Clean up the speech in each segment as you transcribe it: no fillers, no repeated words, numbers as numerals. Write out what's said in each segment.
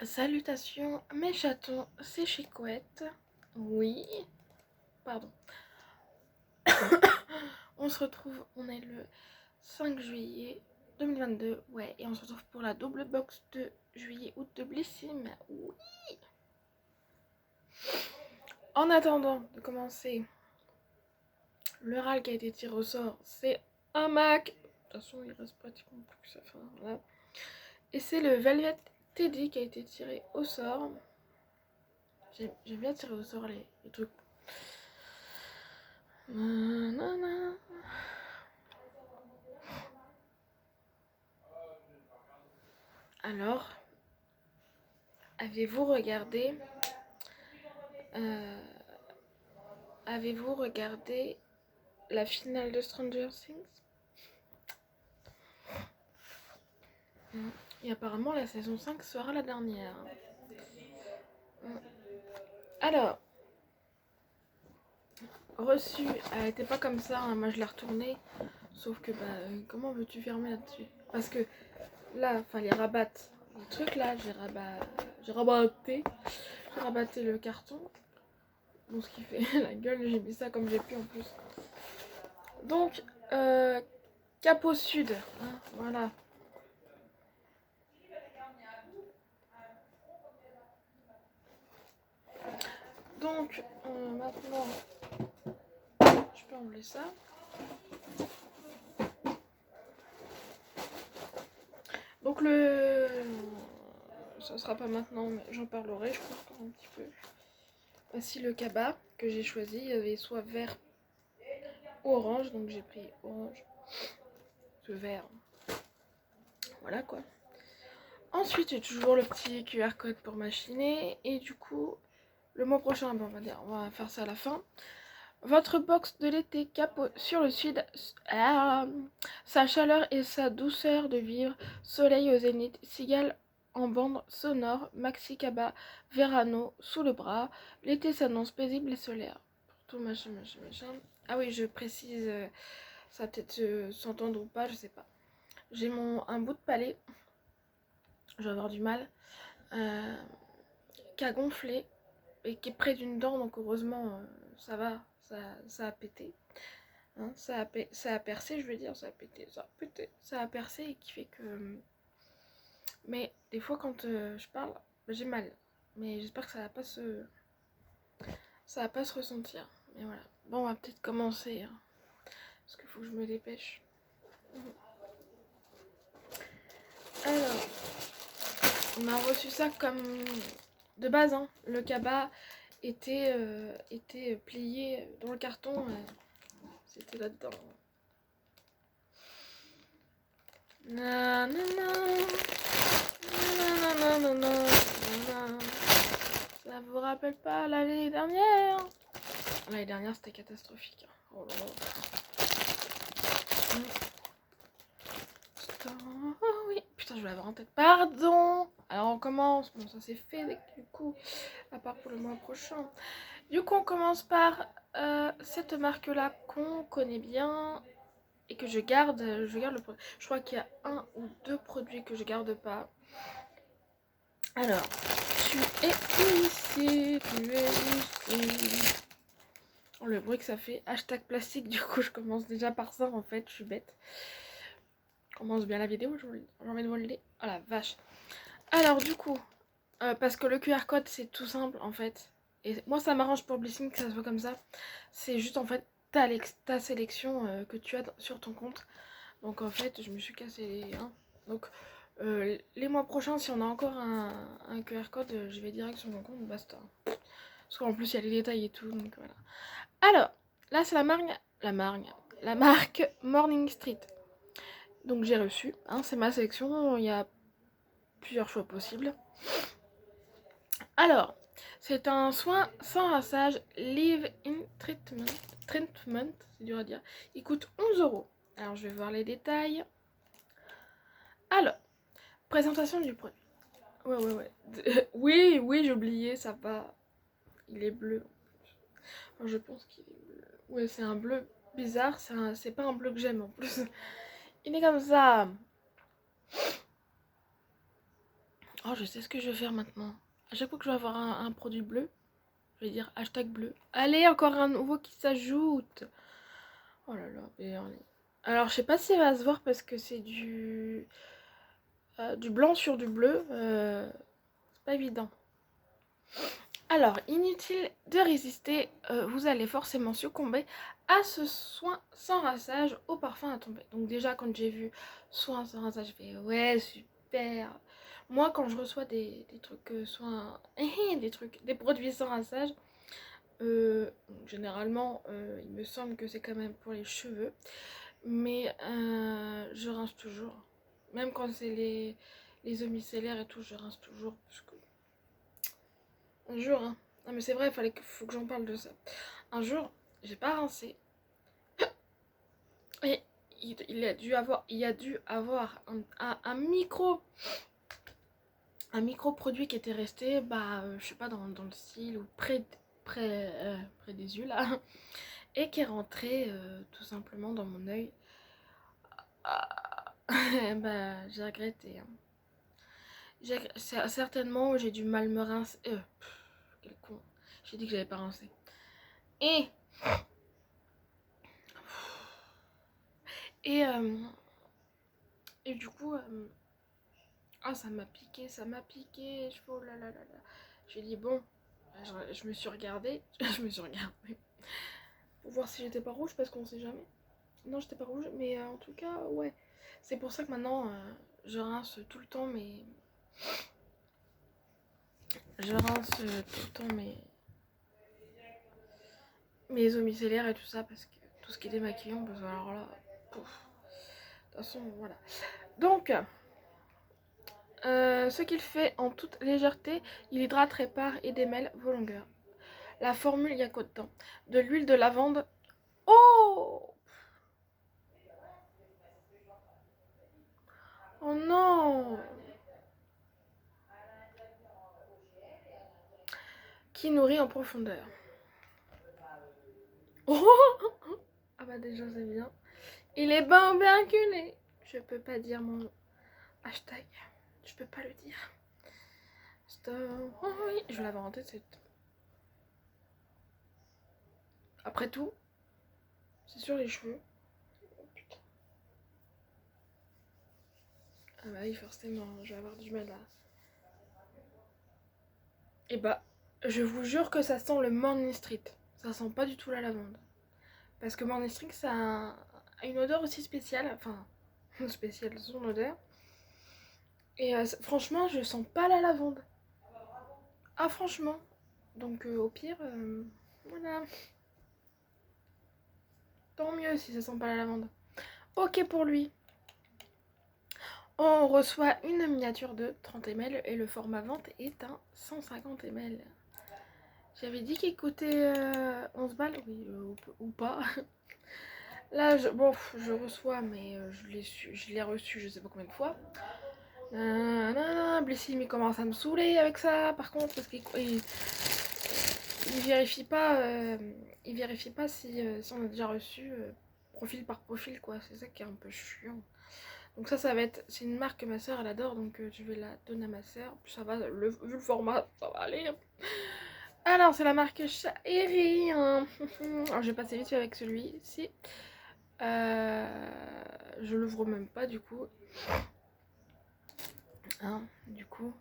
Salutations mes chatons, c'est Chicouette. Oui, pardon. On se retrouve, on est le 5 juillet 2022, ouais, et on se retrouve pour la double box de juillet-août de Blissim. Oui. En attendant de commencer, le RAL qui a été tiré au sort, c'est un Mac. De toute façon, il reste pratiquement plus que ça. Enfin, voilà. Et c'est le Velvet Teddy qui a été tiré au sort. J'aime bien tirer au sort les trucs. Nanana. Alors, avez-vous regardé euh, la finale de Stranger Things? Et apparemment la saison 5 sera la dernière. Alors, reçu, elle était pas comme ça, hein, moi je l'ai retournée. Sauf que comment veux-tu fermer là-dessus? Parce que là, fallait rabattre le truc là, j'ai rabatté le carton. Bon, ce qui fait la gueule, j'ai mis ça comme j'ai pu en plus. Donc, cap au sud, hein, voilà. Donc, maintenant, je peux enlever ça. Donc, ça sera pas maintenant, mais j'en parlerai, je pense, encore un petit peu. Voici le cabas que j'ai choisi. Il y avait soit vert ou orange, donc j'ai pris orange. Ce vert. Voilà quoi. Ensuite, j'ai toujours le petit QR code pour machiner. Et du coup, le mois prochain, on va faire ça à la fin. Votre box de l'été cap sur le sud, sa chaleur et sa douceur de vivre, soleil au zénith, cigale en bande sonore, maxi cabas, Verano sous le bras, l'été s'annonce paisible et solaire. Pour tout machin. Ah oui, je précise, ça va peut-être s'entendre ou pas, je sais pas. J'ai un bout de palais, je vais avoir du mal, qui a gonflé et qui est près d'une dent, donc heureusement ça va, ça a pété. Hein, ça a percé, je veux dire, ça a percé et qui fait que... Mais des fois quand je parle, j'ai mal. Mais j'espère que ça va pas se ressentir. Mais voilà. Bon, on va peut-être commencer. Hein, parce qu'il faut que je me dépêche. Alors, on a reçu ça comme de base. Hein. Le cabas était plié dans le carton. C'était là-dedans. Ça vous rappelle pas l'année dernière? L'année dernière c'était catastrophique. Oh là là. Oh oui, putain je vais l'avoir en tête. Pardon. Alors on commence. Bon ça c'est fait du coup. À part pour le mois prochain. Du coup on commence par cette marque là qu'on connaît bien. Et que je garde le produit. Je crois qu'il y a 1 ou 2 produits que je garde pas. Alors, tu es ici. Oh, le bruit que ça fait. Hashtag plastique, du coup je commence déjà par ça en fait, je suis bête. Je commence bien la vidéo, j'en mets devant le nez. Oh la vache. Alors du coup, parce que le QR code c'est tout simple en fait. Et moi ça m'arrange pour Blissim que ça soit comme ça. C'est juste en fait ta sélection que tu as sur ton compte. Donc en fait, je me suis cassé les... Hein. Donc les mois prochains, si on a encore un QR code, je vais direct sur mon compte, basta. Parce qu'en plus, il y a les détails et tout, donc voilà. Alors, là, c'est la marque Morning Street. Donc j'ai reçu, hein, c'est ma sélection, il y a plusieurs choix possibles. Alors, c'est un soin sans rinçage, leave-in treatment, c'est dur à dire. Il coûte 11 €. Alors, je vais voir les détails. Alors, présentation du produit. Ouais. Oui, j'ai oublié, ça va. Il est bleu. Enfin, je pense qu'il est bleu. Ouais, c'est un bleu bizarre. C'est pas un bleu que j'aime en plus. Il est comme ça. Oh, je sais ce que je vais faire maintenant. À chaque fois que je vais avoir un produit bleu, je vais dire hashtag bleu. Allez, encore un nouveau qui s'ajoute. Oh là là, alors je sais pas si ça va se voir parce que c'est du blanc sur du bleu. C'est pas évident. Alors, inutile de résister, vous allez forcément succomber à ce soin sans rinçage au parfum à tomber. Donc déjà, quand j'ai vu soin sans rinçage, je fais ouais, super. Moi, quand je reçois des trucs soins, des produits sans rinçage, généralement, il me semble que c'est quand même pour les cheveux. Mais je rince toujours. Même quand c'est les eaux micellaires et tout, je rince toujours. Parce que un jour, hein. Non mais c'est vrai, faut que j'en parle de ça. Un jour, j'ai pas rincé. Et il a dû avoir un micro produit qui était resté, je sais pas, dans le cil ou près des yeux là. Et qui est rentré tout simplement dans mon œil. Ah, j'ai regretté. Hein. Certainement, j'ai dû mal me rincer. Quel con. J'ai dit que j'avais pas rincé. Et Et, euh, et du coup, ça m'a piqué, ça m'a piqué. Je fais oh là là là là. J'ai dit bon, je me suis regardée, je me suis regardée pour voir si j'étais pas rouge parce qu'on sait jamais. Non, j'étais pas rouge, mais en tout cas, ouais. C'est pour ça que maintenant, je rince tout le temps je rince tout le temps mes eaux micellaires et tout ça parce que tout ce qui est démaquillant, parce que alors là, pouf. De toute façon, voilà. Donc. Ce qu'il fait en toute légèreté, il hydrate, répare et démêle vos longueurs. La formule, il y a quoi dedans? De l'huile de lavande. Oh! Oh non! Qui nourrit en profondeur. Oh! Ah bah déjà c'est bien. Il est bien culé. Je peux pas dire mon hashtag. Je peux pas le dire. Stop. Oh oui, je vais l'avoir en tête. Après tout, c'est sur les cheveux. Oh, putain. Ah bah oui, forcément, je vais avoir du mal à... Et bah, je vous jure que ça sent le Morning Street. Ça sent pas du tout la lavande. Parce que Morning Street, ça a une odeur aussi spéciale. Enfin, spéciale, son odeur. Et franchement, je sens pas la lavande. Ah, franchement. Donc, au pire, voilà. Tant mieux si ça sent pas la lavande. Ok pour lui. On reçoit une miniature de 30 ml et le format vente est un 150 ml. J'avais dit qu'il coûtait 11 balles, oui, ou pas. Là, je reçois, mais je l'ai reçu je sais pas combien de fois. Blessing, il commence à me saouler avec ça, par contre, parce qu'il il vérifie pas si on a déjà reçu profil par profil, quoi. C'est ça qui est un peu chiant. Donc ça va être, c'est une marque que ma soeur elle adore, donc je vais la donner à ma soeur. Ça va, vu le format, ça va aller. Alors c'est la marque Shaeri. Hein. Alors je vais passer vite fait avec celui-ci. Je l'ouvre même pas du coup. Hein, du coup,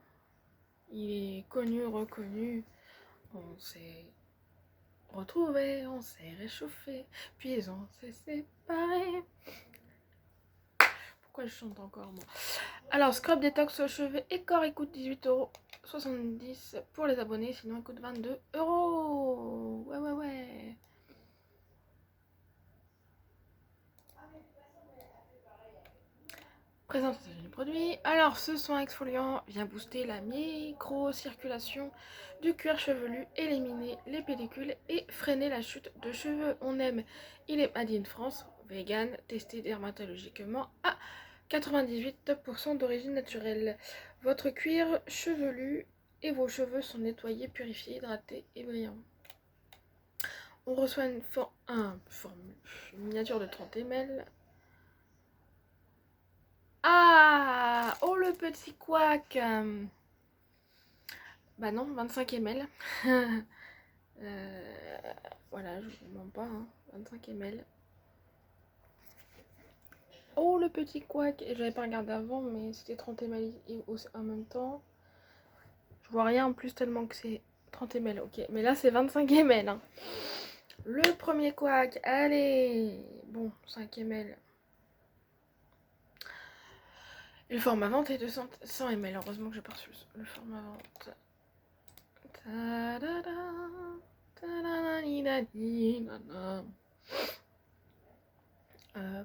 il est connu, reconnu. On s'est retrouvés, on s'est réchauffé, puis on s'est séparés. Pourquoi je chante encore moi? Alors, Scrub Détox aux cheveux et corps, il coûte 18,70€ pour les abonnés, sinon il coûte 22€. Ouais, ouais, ouais. Présentation du produit. Alors, ce soin exfoliant vient booster la micro-circulation du cuir chevelu, éliminer les pellicules et freiner la chute de cheveux. On aime. Il est made in France, vegan, testé dermatologiquement à 98% d'origine naturelle. Votre cuir chevelu et vos cheveux sont nettoyés, purifiés, hydratés et brillants. On reçoit une miniature de 30 ml. Ah! Oh le petit couac! Bah non, 25 ml. Voilà, je vous mens pas, hein. 25 ml. Oh, le petit couac. J'avais pas regardé avant, mais c'était 30 ml en même temps. Je vois rien en plus tellement que c'est 30 ml. Ok, mais là c'est 25 ml. Hein. Le premier couac. Allez. Bon, 5 ml. Et le format vente est de 100 ml. Heureusement que j'ai pas reçu le format vente.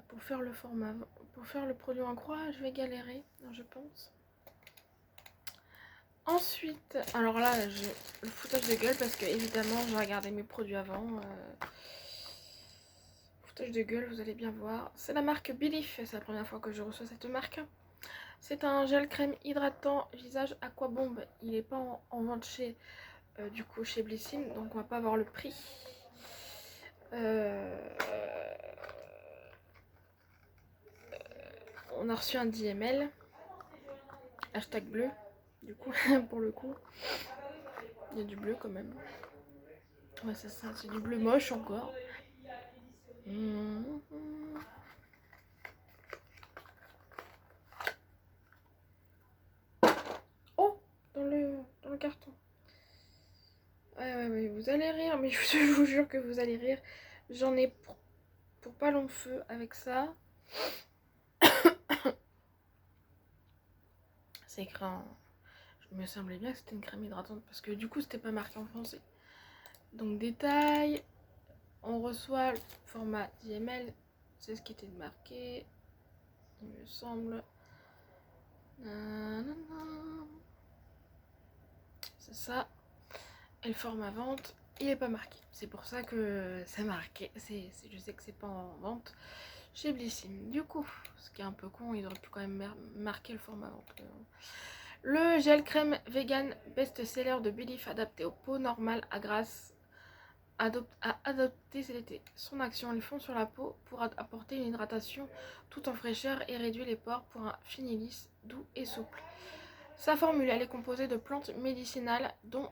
Pour faire le format, pour faire le produit en croix, je vais galérer, je pense. Ensuite, alors là, j'ai le foutage de gueule parce que évidemment, j'ai regardé mes produits avant. Foutage de gueule, vous allez bien voir. C'est la marque Belief, c'est la première fois que je reçois cette marque. C'est un gel crème hydratant visage Aquabomb. Il n'est pas en vente chez du coup chez Blissim, donc on va pas avoir le prix. On a reçu un 10 ml. Hashtag bleu, du coup, pour le coup. Il y a du bleu quand même. Ouais, c'est ça, c'est du bleu moche encore. Oh, dans le carton. Ouais, vous allez rire, mais je vous jure que vous allez rire. J'en ai pour pas long feu avec ça. C'est écrit en... Je me semblait bien que c'était une crème hydratante parce que du coup c'était pas marqué en français. Donc détail, on reçoit le format 10 ml, c'est ce qui était marqué, il me semble. C'est ça. Et le format vente, il est pas marqué. C'est pour ça que c'est marqué. Je sais que c'est pas en vente chez Blissim. Du coup, ce qui est un peu con, il aurait pu quand même marquer le format vente. Le gel crème vegan best-seller de Belief adapté aux peaux normales à grasse a adopté cet été. Son action, il fond sur la peau pour apporter une hydratation tout en fraîcheur et réduire les pores pour un fini lisse, doux et souple. Sa formule, elle est composée de plantes médicinales dont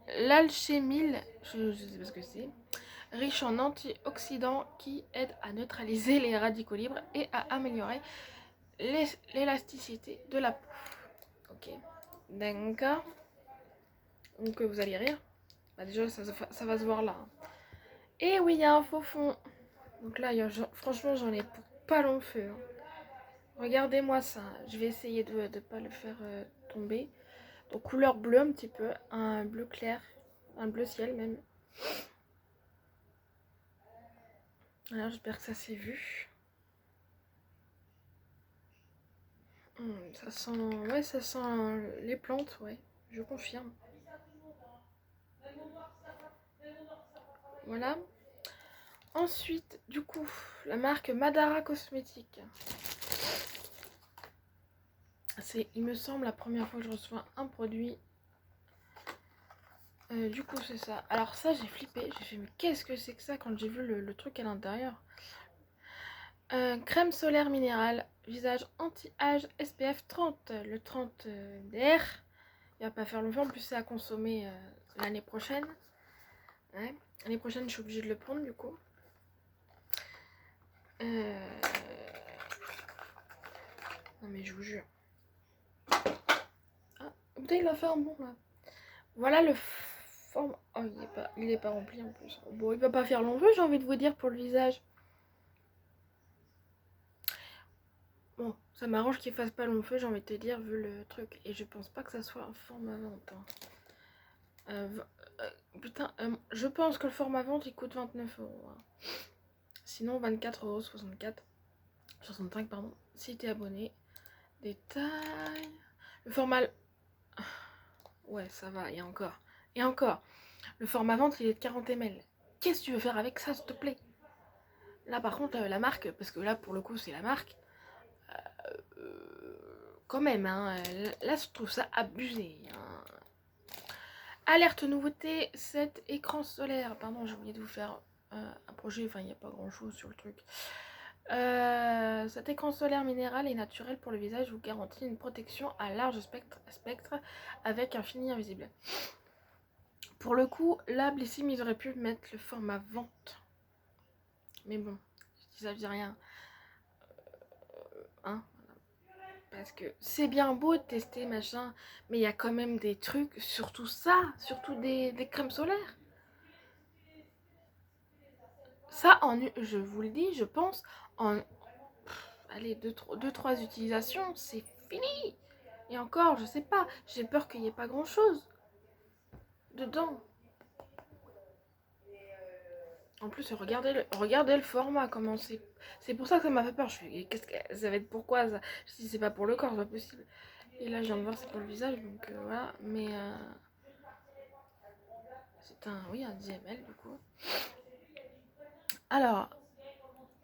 l'alchémile, je sais pas ce que c'est, riche en antioxydants qui aident à neutraliser les radicaux libres et à améliorer l'élasticité de la peau. Ok, d'accord. Donc vous allez rire. Bah, déjà ça va se voir là. Et oui, il y a un faux fond. Donc là, franchement, j'en ai pour pas long feu. Hein. Regardez-moi ça. Je vais essayer de ne pas le faire tomber. Donc couleur bleue un petit peu. Un bleu clair. Un bleu ciel même. Alors j'espère que ça s'est vu. Ça sent... Ouais, ça sent les plantes, ouais. Je confirme. Voilà. Ensuite, du coup, la marque Madara Cosmétiques. C'est, il me semble, la première fois que je reçois un produit. Du coup, c'est ça. Alors ça, j'ai flippé. J'ai fait, mais qu'est-ce que c'est que ça quand j'ai vu le truc à l'intérieur. Crème solaire minérale, visage anti-âge SPF 30. Le 30 DR. Il va pas faire longtemps. En plus, c'est à consommer l'année prochaine. Ouais. L'année prochaine, je suis obligée de le prendre, du coup. Non, mais je vous jure. Ah, putain, il a fait un bon, là. Voilà le forme... Oh, il est pas rempli, en plus. Bon, il va pas faire long feu, j'ai envie de vous dire, pour le visage. Bon, ça m'arrange qu'il fasse pas long feu, j'ai envie de te dire, vu le truc. Et je pense pas que ça soit un format vente. Hein. Putain, je pense que le format vente, il coûte 29 €. Hein. Sinon, 24,64 €. 65, pardon. Si t'es abonné. Détail. Le format... Ouais, ça va, et encore. Et encore. Le format vente, il est de 40 ml. Qu'est-ce que tu veux faire avec ça, s'il te plaît? Là, par contre, la marque, parce que là, pour le coup, c'est la marque. Quand même, hein, là, je trouve ça abusé. Hein. Alerte nouveauté, 7 écrans solaires. Pardon, j'ai oublié de vous faire un projet. Enfin, il n'y a pas grand-chose sur le truc. Cet écran solaire minéral et naturel pour le visage vous garantit une protection à large spectre avec un fini invisible. Pour le coup, là, Blissim, ils auraient pu mettre le format vente. Mais bon, ça veut rien. Hein, parce que c'est bien beau de tester, machin, mais il y a quand même des trucs, surtout ça, surtout des crèmes solaires. Ça, je vous le dis, je pense, en allez, 2-3 utilisations, c'est fini. Et encore, je sais pas, j'ai peur qu'il n'y ait pas grand chose dedans. En plus, regardez le format, comment c'est. C'est pour ça que ça m'a fait peur. Je suis, qu'est-ce que ça va être pourquoi ça? Si c'est pas pour le corps, c'est pas possible. Et là, je viens de voir, c'est pour le visage, donc voilà. Mais c'est un 10 ml du coup. Alors,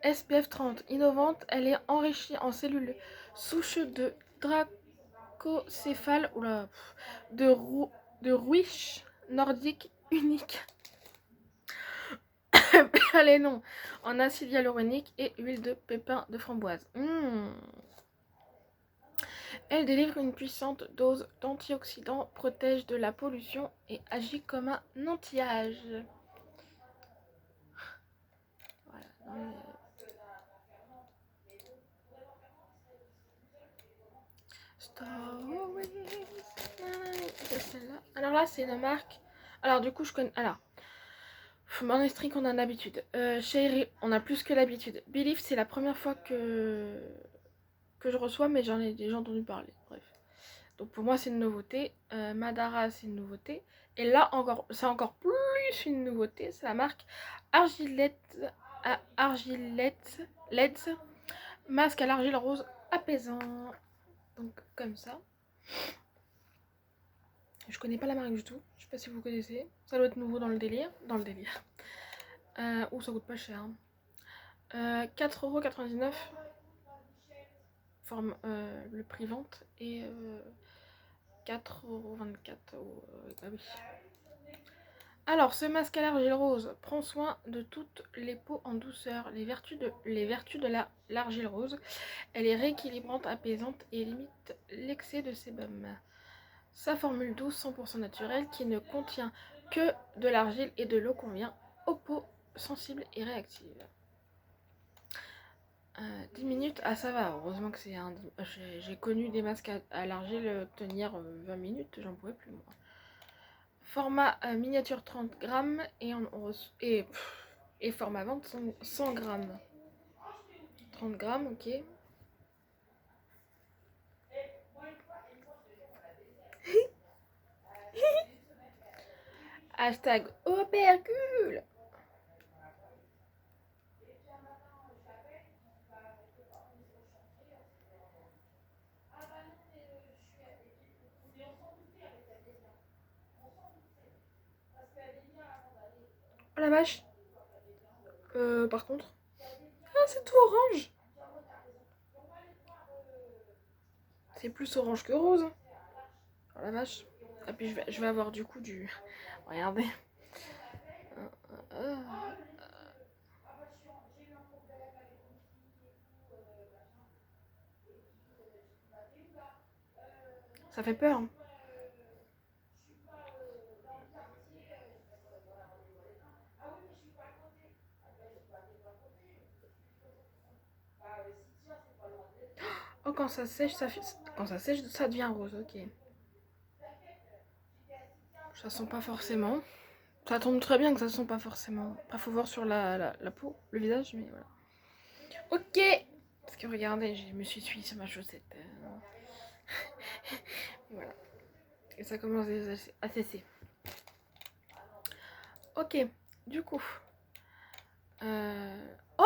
SPF 30, innovante, elle est enrichie en cellules souches de dracocéphale, oula, de rouiche nordique unique. Allez, non, en acide hyaluronique et huile de pépins de framboise. Elle délivre une puissante dose d'antioxydants, protège de la pollution et agit comme un anti-âge. Voilà. Stories. Alors là, c'est une marque. Alors du coup, je connais. Alors, Monastery qu'on a l'habitude. Chérie, on a plus que l'habitude. Believe, c'est la première fois que je reçois, mais j'en ai déjà entendu parler. Bref. Donc pour moi, c'est une nouveauté. Madara, c'est une nouveauté. Et là, c'est encore plus une nouveauté. C'est la marque Argilette Leds. Masque à l'argile rose apaisant. Donc comme ça. Je connais pas la marque du tout. Je sais pas si vous connaissez. Ça doit être nouveau dans le délire. Ça coûte pas cher. 4,99€. Le prix vente. Et 4,24€. Ah oui. Alors, ce masque à l'argile rose prend soin de toutes les peaux en douceur. Les vertus de l'argile rose. Elle est rééquilibrante, apaisante et limite l'excès de sébum. Sa formule douce 100% naturelle qui ne contient que de l'argile et de l'eau convient aux peaux sensibles et réactives. 10 minutes, ah ça va, heureusement que c'est un... J'ai connu des masques à l'argile tenir 20 minutes, j'en pouvais plus moi. Format miniature 30 grammes et format vente 100 grammes. 30 grammes, ok. Hashtag opercule. Oh la vache. Par contre. Ah, c'est tout orange. C'est plus orange que rose. Oh la vache. Et puis je vais avoir du coup du... Regardez. Ça fait peur. Oh, quand ça sèche, ça devient rose, ok. Ça sent pas forcément. Ça tombe très bien que ça sent pas forcément. Après, faut voir sur la peau, le visage, mais voilà. Ok. Parce que regardez, je me suis suivie sur ma chaussette. Voilà. Et ça commence à cesser. Ok. Du coup. Oh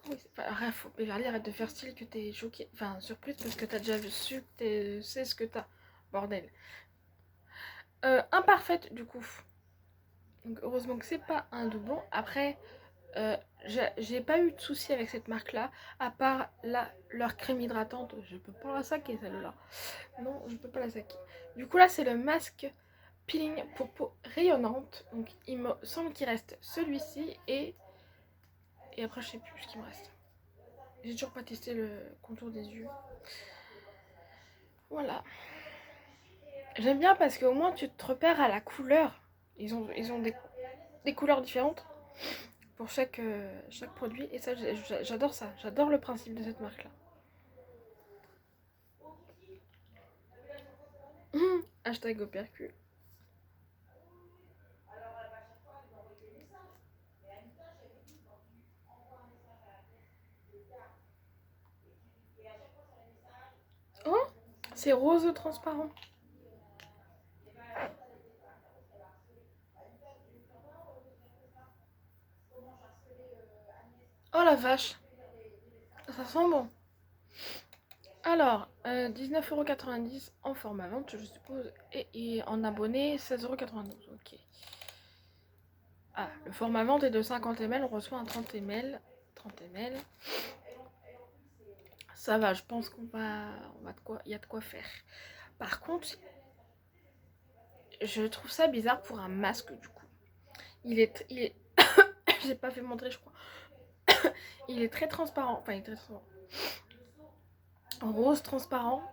oui, bref, Beverly, arrête de faire style que t'es choquée. Enfin, surprise parce que t'as déjà su que tu sais ce que t'as. Bordel. Imparfaite, du coup. Donc, heureusement que c'est pas un doublon. Après, j'ai pas eu de soucis avec cette marque là, à part leur crème hydratante. Je peux pas la saquer celle-là. Non, je peux pas la saquer. Du coup, là, c'est le masque peeling pour peau rayonnante. Donc, il me semble qu'il reste celui-ci et après, je sais plus ce qu'il me reste. J'ai toujours pas testé le contour des yeux. Voilà. J'aime bien parce qu'au moins tu te repères à la couleur. Ils ont des couleurs différentes pour chaque produit. Et ça, j'adore ça. J'adore le principe de cette marque-là. Hashtag opercule. Oh, c'est rose transparent. Oh la vache. Ça sent bon. Alors, 19,90€ en format vente, je suppose. Et en abonné, 16,92€. Ok. Ah, le format vente est de 50 ml. On reçoit un 30 ml. 30 ml. Ça va, je pense qu'on va. Il y a de quoi faire. Par contre, je trouve ça bizarre pour un masque du coup. Il est. J'ai pas fait montrer, je crois. Il est très transparent. Enfin, il est très transparent. En rose transparent.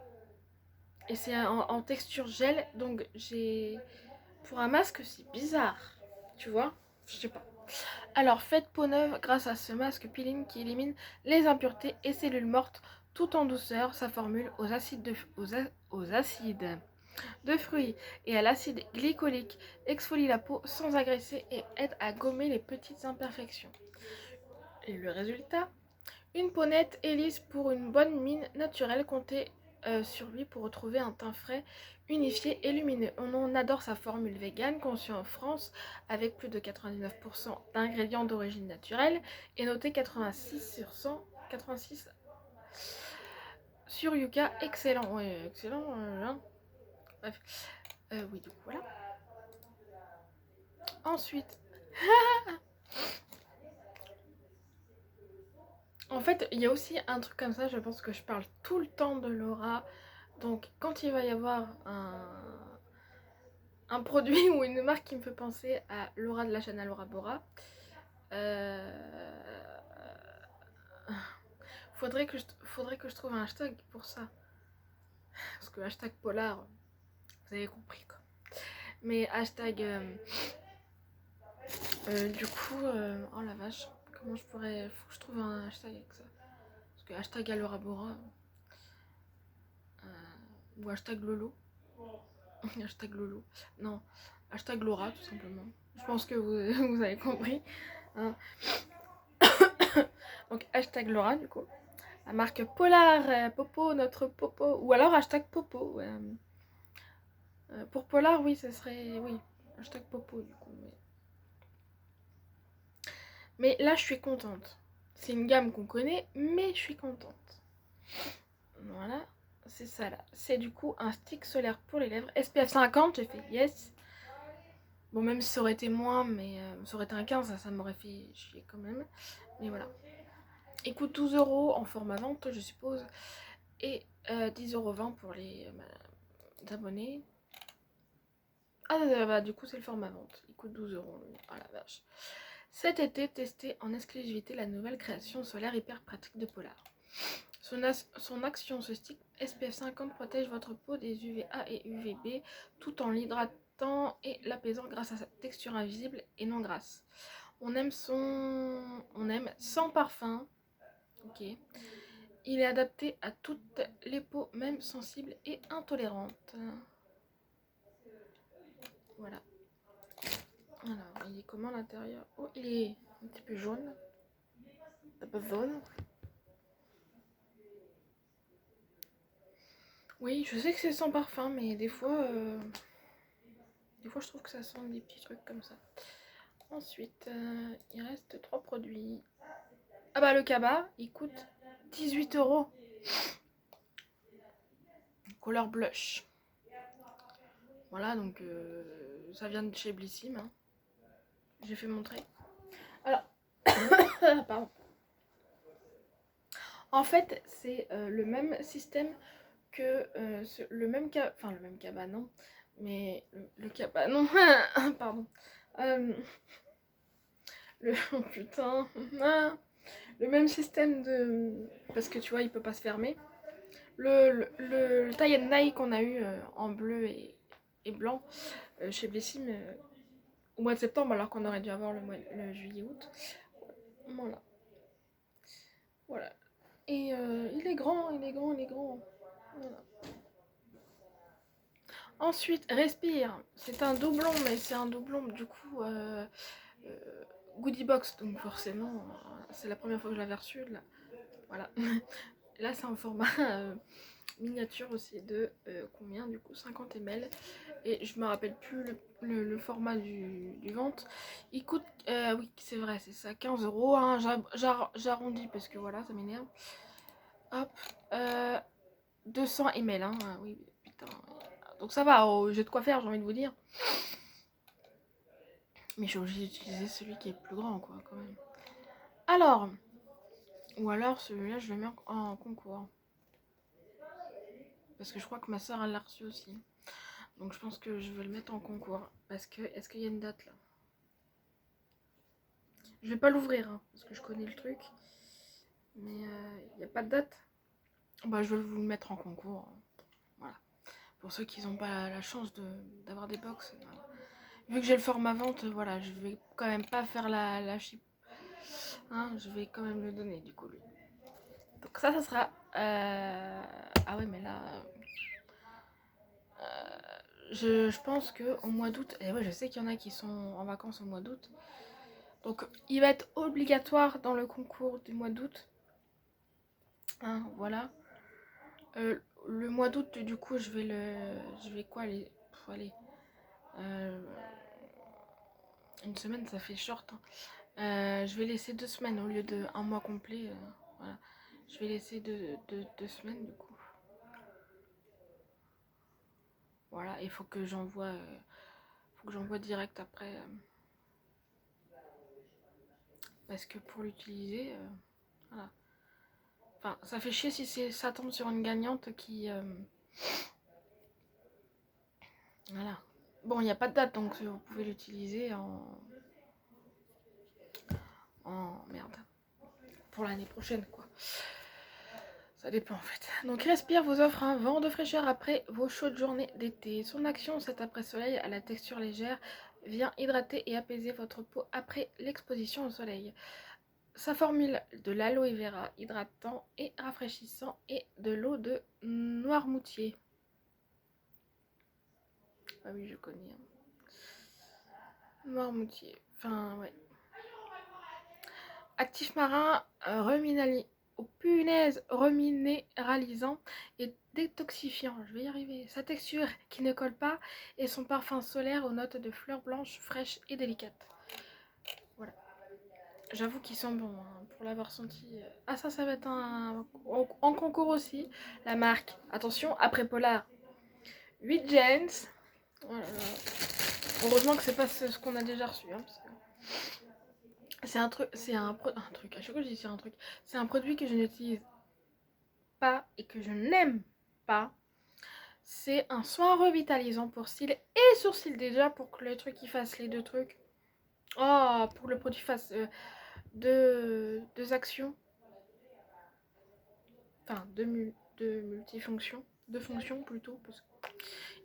Et c'est en texture gel. Donc j'ai. Pour un masque, c'est bizarre. Tu vois? Je sais pas. Alors faites peau neuve grâce à ce masque peeling qui élimine les impuretés et cellules mortes tout en douceur. Sa formule aux acides de fruits et à l'acide glycolique exfolie la peau sans agresser et aide à gommer les petites imperfections. Et le résultat? Une peau nette et lisse pour une bonne mine naturelle. Comptez sur lui pour retrouver un teint frais, unifié et lumineux. On adore sa formule vegan conçue en France avec plus de 99% d'ingrédients d'origine naturelle et noté 86 sur 100, 86 sur Yuka. Excellent, ouais, excellent. Hein. Bref, oui, du coup, voilà. Ensuite, en fait, il y a aussi un truc comme ça, je pense que je parle tout le temps de Laura. Donc, quand il va y avoir un produit ou une marque qui me fait penser à Laura de la chaîne à Laura Bora, faudrait que je trouve un hashtag pour ça. Parce que hashtag polar, vous avez compris quoi. Mais hashtag, du coup, oh la vache, comment je pourrais, faut que je trouve un hashtag avec ça. Parce que hashtag à Laura Bora, ou hashtag Lolo. Hashtag Lolo. Non, hashtag Laura tout simplement. Je pense que vous avez compris. Hein. Donc hashtag Laura du coup. La marque Polar, Popo, notre Popo. Ou alors hashtag Popo. Pour Polar, oui, ce serait. Oui, hashtag Popo du coup. Mais là, je suis contente. C'est une gamme qu'on connaît, mais je suis contente. Voilà, c'est ça là. C'est du coup un stick solaire pour les lèvres. SPF 50, j'ai fait yes. Bon, même si ça aurait été moins, mais ça aurait été un 15, ça m'aurait fait chier quand même. Mais voilà. Il coûte 12€ en format vente, je suppose. Et 10,20€ pour les abonnés. Ah, bah, du coup, c'est le format vente. Il coûte 12€. Oh la vache. Cet été, testez en exclusivité la nouvelle création solaire hyper pratique de Polar. Son action, ce stick SPF 50 protège votre peau des UVA et UVB tout en l'hydratant et l'apaisant grâce à sa texture invisible et non grasse. On aime sans parfum. Ok. Il est adapté à toutes les peaux, même sensibles et intolérantes. Voilà. Alors, il est comment l'intérieur? Oh, il est un petit peu jaune. Un peu jaune. Oui, je sais que c'est sans parfum, mais des fois, je trouve que ça sent des petits trucs comme ça. Ensuite, il reste 3 produits. Ah bah le Kaba, il coûte 18€. Couleur blush. Voilà, donc ça vient de chez Blissim. Hein. J'ai fait montrer. Alors, pardon. En fait, c'est le même système que le même Kaba, non. Mais le Kaba, non. Pardon. Oh putain. le même système de... Parce que tu vois, il peut pas se fermer. Le tie and dye qu'on a eu en bleu et blanc chez Bessim au mois de septembre, alors qu'on aurait dû avoir le juillet-août. Voilà. Voilà. Et il est grand, il est grand, il est grand. Voilà. Ensuite, respire. C'est un doublon, mais c'est un doublon du coup goodie box, donc forcément, c'est la première fois que je l'avais reçu. Là. Voilà. Là, c'est en format miniature aussi de combien du coup 50 ml. Et je me rappelle plus le format du vente. Il coûte, oui, c'est vrai, c'est ça, 15 €. Hein, j'arrondis parce que voilà, ça m'énerve. Hop, 200 ml. Hein, oui, putain. Donc ça va, oh, j'ai de quoi faire, j'ai envie de vous dire. Mais je suis obligée d'utiliser celui qui est plus grand, quoi, quand même. Alors, ou alors celui-là, je le mets en concours. Parce que je crois que ma soeur, elle l'a reçu aussi. Donc je pense que je vais le mettre en concours. Parce que, est-ce qu'il y a une date là? Je vais pas l'ouvrir, hein, parce que je connais le truc. Mais il n'y a pas de date. Bah, je vais vous le mettre en concours. Voilà. Pour ceux qui n'ont pas la chance d'avoir des box. Voilà. Vu que j'ai le format vente, voilà, je vais quand même pas faire la chip. Hein, je vais quand même le donner du coup lui. Donc ça sera... Ah ouais, mais là... je pense qu'au mois d'août... Et ouais, je sais qu'il y en a qui sont en vacances au mois d'août. Donc il va être obligatoire dans le concours du mois d'août. Hein, voilà. Le mois d'août, du coup, je vais quoi aller... Allez. Une semaine, ça fait short. Hein. Je vais laisser 2 semaines au lieu de un mois complet. Voilà. Je vais laisser 2 semaines, du coup. Voilà, il faut que j'envoie direct après. Parce que pour l'utiliser, voilà. Enfin, ça fait chier si ça tombe sur une gagnante qui... voilà. Bon, il n'y a pas de date, donc vous pouvez l'utiliser en... Merde. Pour l'année prochaine, quoi. Ça dépend en fait. Donc Respire vous offre un vent de fraîcheur après vos chaudes journées d'été. Son action, cet après-soleil à la texture légère, vient hydrater et apaiser votre peau après l'exposition au soleil. Sa formule de l'aloe vera hydratant et rafraîchissant et de l'eau de Noirmoutier. Ah oui, je connais. Noirmoutier. Enfin, ouais. Actif marin oh punaise, reminéralisant et détoxifiant. Je vais y arriver. Sa texture qui ne colle pas et son parfum solaire aux notes de fleurs blanches, fraîches et délicates. Voilà. J'avoue qu'ils sont bons hein, pour l'avoir senti. Ah ça va être en concours aussi. La marque, attention, après Polar. 8 Gens. Oh là là. Heureusement que c'est pas ce qu'on a déjà reçu. Hein, parce que... C'est un truc, à chaque fois je dis c'est un truc. C'est un produit que je n'utilise pas et que je n'aime pas. C'est un soin revitalisant pour cils et sourcils déjà pour que le truc il fasse les deux trucs. Oh, pour le produit fasse deux actions. Enfin, deux multifonctions. Deux fonctions plutôt. Parce que...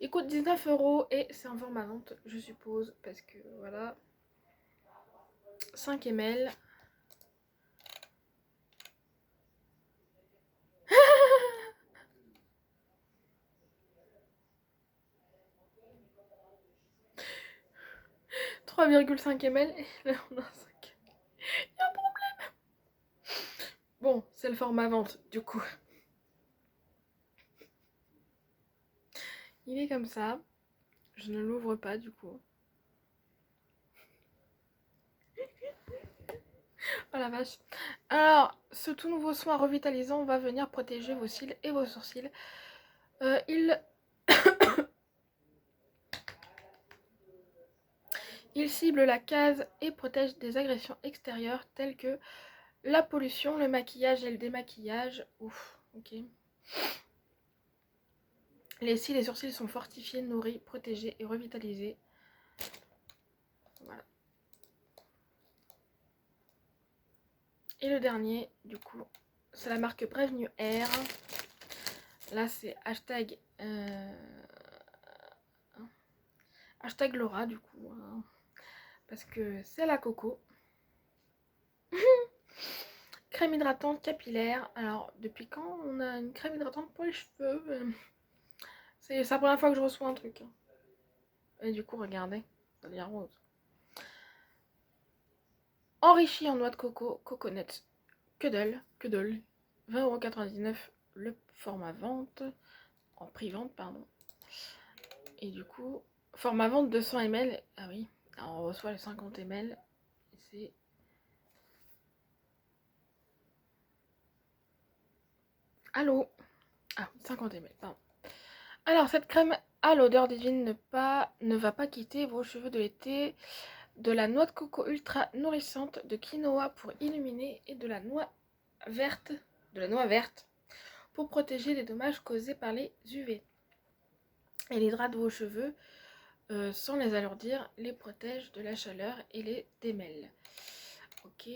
Il coûte 19 € et c'est en format vente, je suppose. Parce que voilà. 5 ml. 3,5 ml. Et là, on a 5. Il y a un problème. Bon, c'est le format vente, du coup. Il est comme ça. Je ne l'ouvre pas, du coup. Oh la vache. Alors, ce tout nouveau soin revitalisant va venir protéger vos cils et vos sourcils. Il cible la case et protège des agressions extérieures telles que la pollution, le maquillage et le démaquillage. Ouf, ok. Les cils et sourcils sont fortifiés, nourris, protégés et revitalisés. Voilà. Et le dernier, du coup, c'est la marque Prévenu Air. Là, c'est hashtag Laura, du coup, hein, parce que c'est la coco. Crème hydratante capillaire. Alors, depuis quand on a une crème hydratante pour les cheveux? C'est la première fois que je reçois un truc. Et du coup, regardez, ça devient rose. Enrichi en noix de coco, coconut, que dalle, 20,99€ le format vente, en prix vente, pardon. Et du coup, format vente 200 ml, ah oui, alors on reçoit les 50 ml, c'est... Allô? Ah, 50 ml, pardon. Alors, cette crème à l'odeur divine ne va pas quitter vos cheveux de l'été. De la noix de coco ultra nourrissante, de quinoa pour illuminer et de la noix verte, pour protéger les dommages causés par les UV. Elle hydrate vos cheveux sans les alourdir, les protège de la chaleur et les démêle. Ok.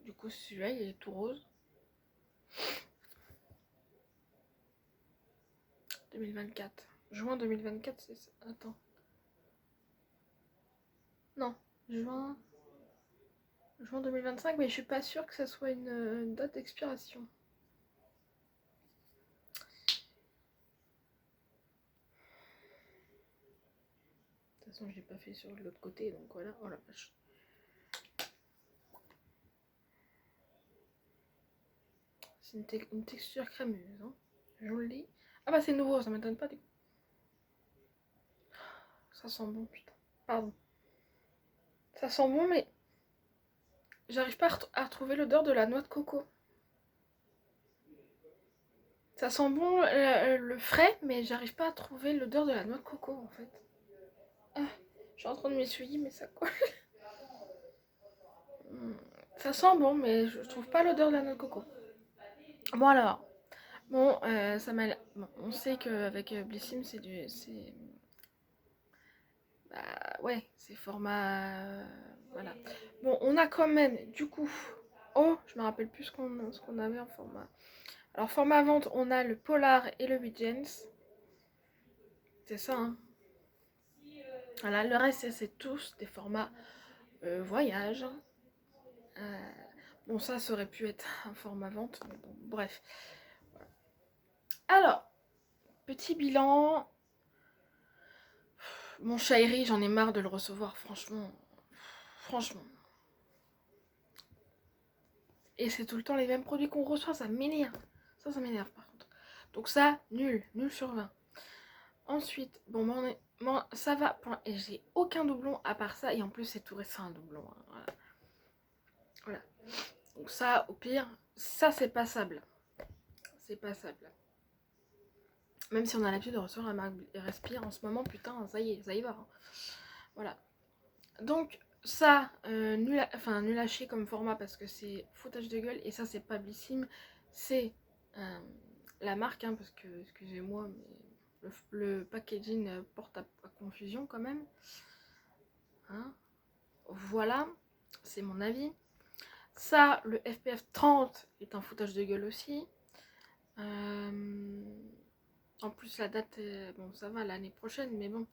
Du coup, celui-là, il est tout rose. 2024. Juin 2024, c'est ça. Attends. Non, juin 2025, mais je suis pas sûre que ça soit une date d'expiration. De toute façon, je l'ai pas fait sur l'autre côté, donc voilà. Oh la vache. C'est une texture crémeuse, hein. Jolie. Ah bah c'est nouveau, ça m'étonne pas du coup. Ça sent bon, putain. Pardon. Ça sent bon, mais j'arrive pas à retrouver l'odeur de la noix de coco. Ça sent bon le frais, mais j'arrive pas à trouver l'odeur de la noix de coco en fait. Ah, je suis en train de m'essuyer, mais ça colle. Ça sent bon, mais je trouve pas l'odeur de la noix de coco. Bon alors, bon, on sait qu'avec Blissim, c'est du... Bah ouais, c'est format... voilà. Bon, on a quand même, du coup... Oh, je me rappelle plus ce qu'on avait en format. Alors, format vente, on a le Polar et le Vigence. C'est ça, hein. Voilà, le reste, c'est tous des formats voyage. Bon, ça aurait pu être un format vente, mais bon, bref. Alors, petit bilan. Mon Shairi, j'en ai marre de le recevoir, franchement. Franchement. Et c'est tout le temps les mêmes produits qu'on reçoit, ça m'énerve. Ça m'énerve par contre. Donc ça, nul sur 20. Ensuite, bon, ça va. Et j'ai aucun doublon à part ça. Et en plus, c'est tout récent un doublon. Hein, voilà. Donc ça, au pire, ça c'est passable. C'est passable. Même si on a l'habitude de recevoir la marque Respire en ce moment, putain, ça y va. Hein. Voilà. Donc ça, nul à chier comme format parce que c'est foutage de gueule. Et ça, c'est pas Blissim. C'est la marque, hein, parce que, excusez-moi, mais le packaging porte à confusion quand même. Hein, voilà, c'est mon avis. Ça, le FPF 30 est un foutage de gueule aussi. En plus, la date, bon, ça va l'année prochaine, mais bon,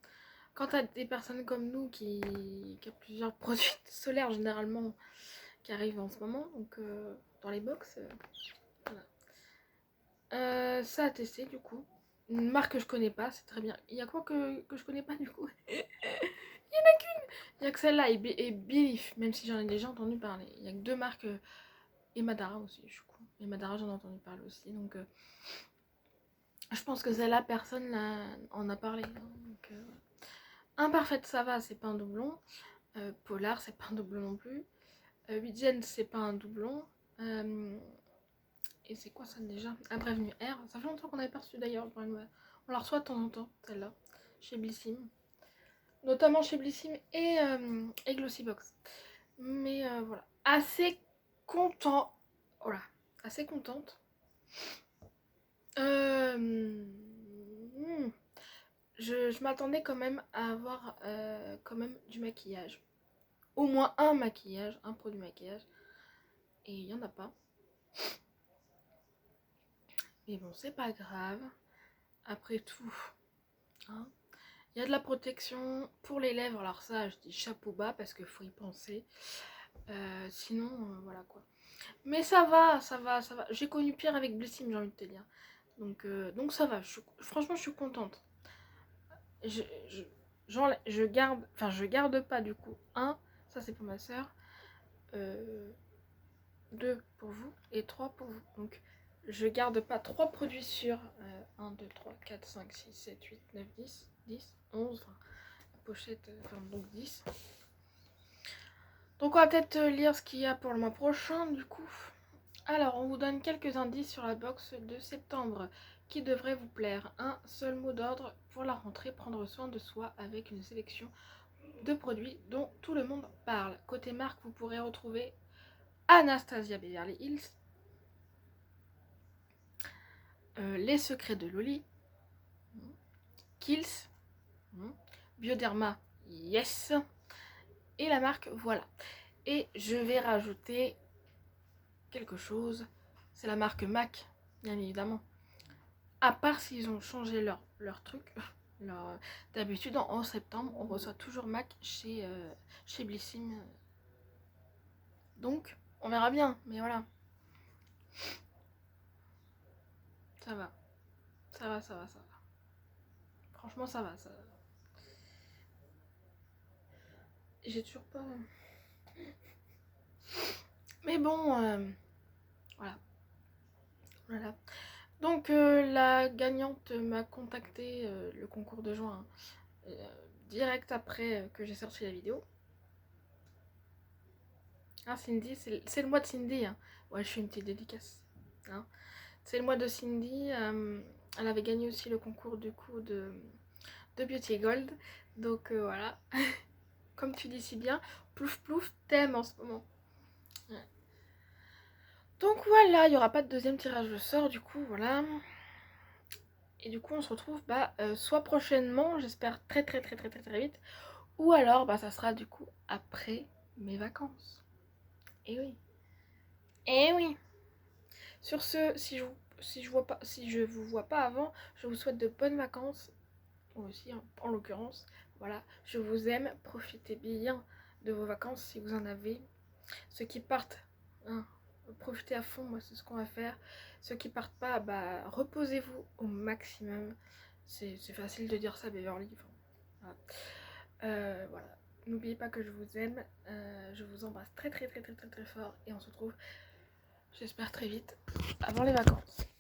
quand t'as des personnes comme nous qui ont plusieurs produits solaires généralement qui arrivent en ce moment, donc dans les box, voilà. Ça à tester du coup. Une marque que je connais pas, c'est très bien. Il y a quoi que je connais pas du coup? Il y en a qu'une. Il y a que celle-là et Belief, même si j'en ai déjà entendu parler. Il y a que deux marques et Madara aussi, je suis con. Et Madara, j'en ai entendu parler aussi, donc je pense que celle-là, personne en a parlé. Hein, donc, Imparfaite, ça va, c'est pas un doublon. Polar, c'est pas un doublon non plus. Widgen, c'est pas un doublon. Et c'est quoi ça déjà? Un Prévenu Air. Ça fait longtemps qu'on avait pas reçu d'ailleurs. On la reçoit de temps en temps, celle-là, chez Blissim. Notamment chez Blissim et Glossybox. Mais voilà. Assez content. Voilà. Assez contente. Je m'attendais quand même à avoir quand même du maquillage. au moins un maquillage, un produit maquillage. Et il n'y en a pas. Mais bon, c'est pas grave. Après tout, hein. Il y a de la protection pour les lèvres. Alors ça, je dis chapeau bas parce qu'il faut y penser. Sinon, voilà quoi. Mais ça va, ça va, ça va. J'ai connu pire avec Blissim, j'ai envie de te dire. Donc ça va. Franchement, je suis contente. Je garde, enfin je garde pas du coup. Un, ça c'est pour ma soeur. 2 pour vous et 3 pour vous. Donc je garde pas 3 produits sur 1, 2, 3, 4, 5, 6, 7, 8, 9, 10, 10, 11, enfin, la pochette, enfin donc 10. Donc on va peut-être lire ce qu'il y a pour le mois prochain du coup. Alors on vous donne quelques indices sur la box de septembre qui devrait vous plaire. Un seul mot d'ordre pour la rentrée, prendre soin de soi avec une sélection de produits dont tout le monde parle. Côté marque, vous pourrez retrouver Anastasia Beverly Hills, Les Secrets de Loli, Kiehl's, Bioderma, yes, et la marque voilà. Et je vais rajouter quelque chose, c'est la marque MAC, bien évidemment. À part s'ils ont changé leur truc, d'habitude en septembre, on reçoit toujours MAC chez Blissim. Donc, on verra bien, mais voilà. Ça va. Ça va, ça va, ça va. Franchement, ça va, ça va. J'ai toujours pas... Mais bon, voilà. Voilà. Donc, la gagnante m'a contacté le concours de juin direct après que j'ai sorti la vidéo. Ah, Cindy, c'est le mois de Cindy. Hein. Ouais, je fais une petite dédicace. Hein. C'est le mois de Cindy. Elle avait gagné aussi le concours du coup de Beauty Gold. Donc voilà. Comme tu dis si bien, plouf plouf, t'aimes en ce moment. Ouais. Donc voilà, il n'y aura pas de deuxième tirage au sort du coup, voilà. Et du coup on se retrouve soit prochainement, j'espère très très très très très très vite, ou alors ça sera du coup après mes vacances. Et oui. Et oui. Sur ce, si je vous vois pas avant, je vous souhaite de bonnes vacances. Moi aussi en l'occurrence. Voilà, je vous aime, profitez bien de vos vacances si vous en avez. Ceux qui partent, hein, profitez à fond, moi c'est ce qu'on va faire. Ceux qui partent pas, reposez-vous au maximum. C'est facile de dire ça, Beverly. Enfin, voilà. Voilà. N'oubliez pas que je vous aime, je vous embrasse très très très très très très fort et on se retrouve, j'espère très vite, avant les vacances.